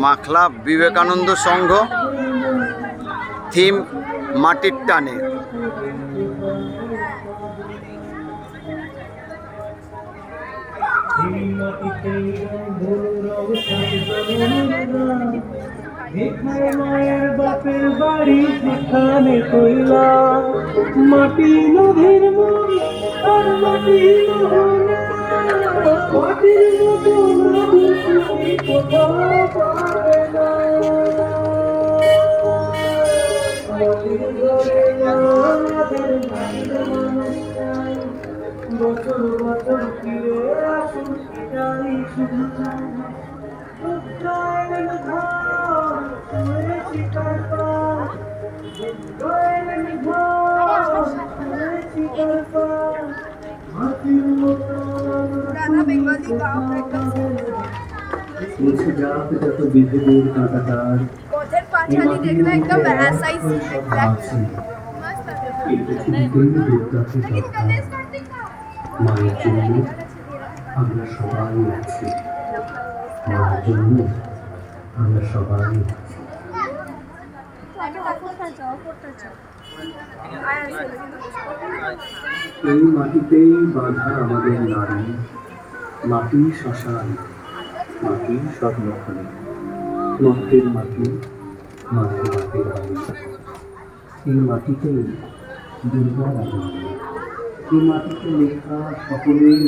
মাখলা বিবেকানন্দ সংঘ, theme মাটির টানে। মায়ের বাপের বাড়ি যেখানে কইলা মাটি নদীর মন আর মাটি মাটির মতো কোথাও পাবে না। বছর বছর ফিরে আসুন এটাই শুধু मुझे जात जत विधिर कांटाकार पौधर पाछाली देखना एकदम ऐसा ही एग्जैक्ट মায়ের জন্য আমরা সবাই আছি, মায়ের জন্য আমরা সবাই আছি। এই মাটিতেই বাঁধা আমাদের নারী, মাটি শ্মশান, মাটি স্বপ্নখানি, রক্তের মাটি, মাটি মাটির বাড়ি। এই মাটিতেই দুর্গার আগমন, এই মাটিতে লেখা সকলের